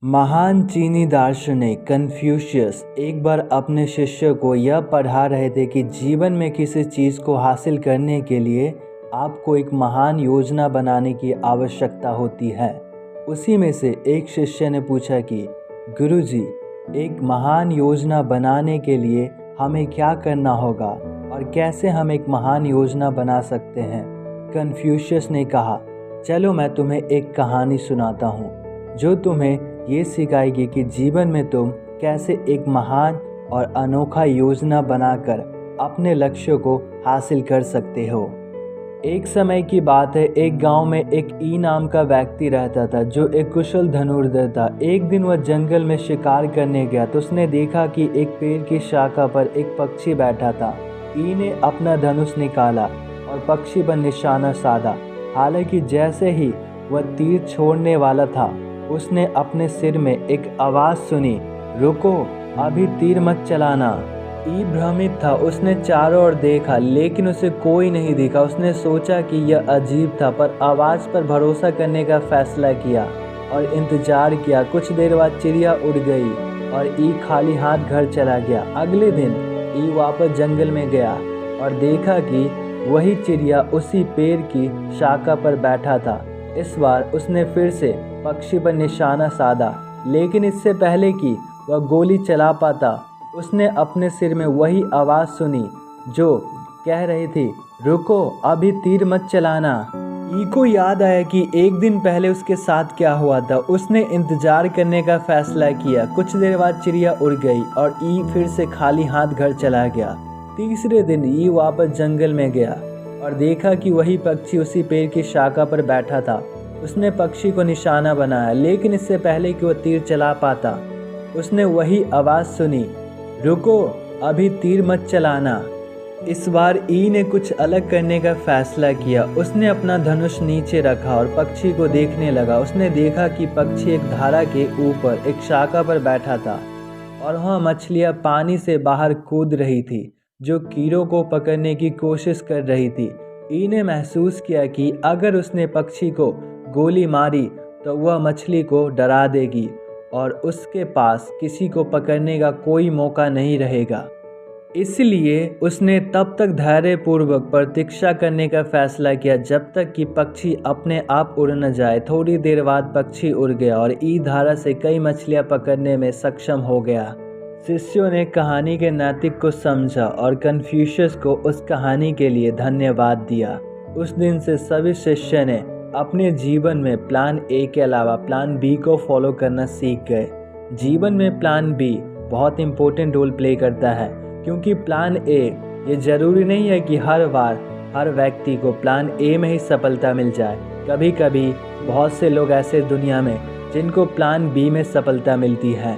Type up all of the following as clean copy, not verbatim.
महान चीनी दार्शनिक कन्फ्यूशियस एक बार अपने शिष्य को यह पढ़ा रहे थे कि जीवन में किसी चीज़ को हासिल करने के लिए आपको एक महान योजना बनाने की आवश्यकता होती है। उसी में से एक शिष्य ने पूछा कि गुरुजी, एक महान योजना बनाने के लिए हमें क्या करना होगा और कैसे हम एक महान योजना बना सकते हैं। कन्फ्यूशियस ने कहा, चलो मैं तुम्हें एक कहानी सुनाता हूँ जो तुम्हें ये सिखाएगी कि जीवन में तुम कैसे एक महान और अनोखा योजना बनाकर अपने लक्ष्यों को हासिल कर सकते हो। एक समय की बात है, एक गांव में एक ई नाम का व्यक्ति रहता था जो एक कुशल धनुर्धर था। एक दिन वह जंगल में शिकार करने गया तो उसने देखा कि एक पेड़ की शाखा पर एक पक्षी बैठा था। ई ने अपना धनुष निकाला और पक्षी पर निशाना साधा। हालांकि जैसे ही वह तीर छोड़ने वाला था, उसने अपने सिर में एक आवाज़ सुनी, रुको, अभी तीर मत चलाना। ई भ्रमित था, उसने चारों ओर देखा लेकिन उसे कोई नहीं दिखा। उसने सोचा कि यह अजीब था, पर आवाज़ पर भरोसा करने का फैसला किया और इंतजार किया। कुछ देर बाद चिड़िया उड़ गई और ई खाली हाथ घर चला गया। अगले दिन ई वापस जंगल में गया और देखा कि वही चिड़िया उसी पेड़ की शाखा पर बैठा था। इस बार उसने फिर से पक्षी पर निशाना साधा, लेकिन इससे पहले कि वह गोली चला पाता, उसने अपने सिर में वही आवाज़ सुनी जो कह रही थी, रुको, अभी तीर मत चलाना। ई को याद आया कि एक दिन पहले उसके साथ क्या हुआ था। उसने इंतजार करने का फैसला किया। कुछ देर बाद चिड़िया उड़ गई और ई फिर से खाली हाथ घर चला गया। तीसरे दिन ई वापस जंगल में गया और देखा कि वही पक्षी उसी पेड़ की शाखा पर बैठा था। उसने पक्षी को निशाना बनाया, लेकिन इससे पहले कि वह तीर चला पाता, उसने वही आवाज़ सुनी, रुको, अभी तीर मत चलाना। इस बार ई ने कुछ अलग करने का फैसला किया। उसने अपना धनुष नीचे रखा और पक्षी को देखने लगा। उसने देखा कि पक्षी एक धारा के ऊपर एक शाखा पर बैठा था और वहाँ मछलियाँ पानी से बाहर कूद रही थी जो कीड़ों को पकड़ने की कोशिश कर रही थी। ई ने महसूस किया कि अगर उसने पक्षी को गोली मारी तो वह मछली को डरा देगी और उसके पास किसी को पकड़ने का कोई मौका नहीं रहेगा। इसलिए उसने तब तक धैर्यपूर्वक प्रतीक्षा करने का फैसला किया जब तक कि पक्षी अपने आप उड़ न जाए। थोड़ी देर बाद पक्षी उड़ गया और ई धारा से कई मछलियां पकड़ने में सक्षम हो गया। शिष्यों ने कहानी के नैतिक को समझा और कन्फ्यूशियस को उस कहानी के लिए धन्यवाद दिया। उस दिन से सभी शिष्य ने अपने जीवन में प्लान ए के अलावा प्लान बी को फॉलो करना सीख गए। जीवन में प्लान बी बहुत इम्पोर्टेंट रोल प्ले करता है, क्योंकि प्लान ए ये ज़रूरी नहीं है कि हर बार हर व्यक्ति को प्लान ए में ही सफलता मिल जाए। कभी कभी बहुत से लोग ऐसे दुनिया में जिनको प्लान बी में सफलता मिलती है।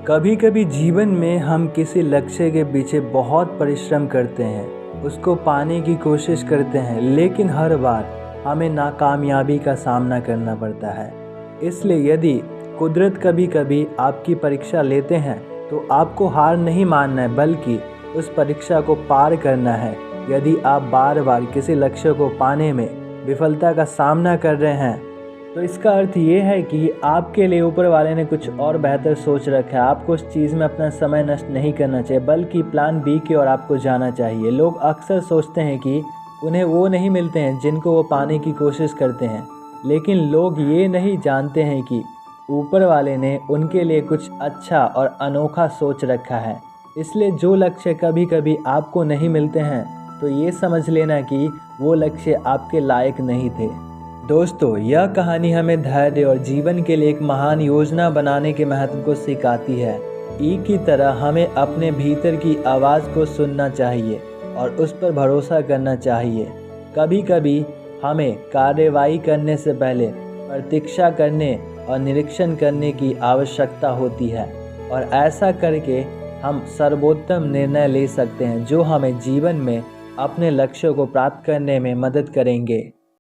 कभी कभी जीवन में हम किसी लक्ष्य के पीछे बहुत परिश्रम करते हैं, उसको पाने की कोशिश करते हैं, लेकिन हर बार हमें नाकामयाबी का सामना करना पड़ता है। इसलिए यदि कुदरत कभी कभी आपकी परीक्षा लेते हैं तो आपको हार नहीं मानना है, बल्कि उस परीक्षा को पार करना है। यदि आप बार बार किसी लक्ष्य को पाने में विफलता का सामना कर रहे हैं तो इसका अर्थ ये है कि आपके लिए ऊपर वाले ने कुछ और बेहतर सोच रखा है। आपको उस चीज़ में अपना समय नष्ट नहीं करना चाहिए, बल्कि प्लान बी की ओर आपको जाना चाहिए। लोग अक्सर सोचते हैं कि उन्हें वो नहीं मिलते हैं जिनको वो पाने की कोशिश करते हैं, लेकिन लोग ये नहीं जानते हैं कि ऊपर वाले ने उनके लिए कुछ अच्छा और अनोखा सोच रखा है। इसलिए जो लक्ष्य कभी कभी आपको नहीं मिलते हैं तो ये समझ लेना कि वो लक्ष्य आपके लायक नहीं थे। दोस्तों, यह कहानी हमें धैर्य और जीवन के लिए एक महान योजना बनाने के महत्व को सिखाती है। ई की तरह हमें अपने भीतर की आवाज़ को सुनना चाहिए और उस पर भरोसा करना चाहिए। कभी कभी हमें कार्रवाई करने से पहले प्रतीक्षा करने और निरीक्षण करने की आवश्यकता होती है, और ऐसा करके हम सर्वोत्तम निर्णय ले सकते हैं जो हमें जीवन में अपने लक्ष्यों को प्राप्त करने में मदद करेंगे।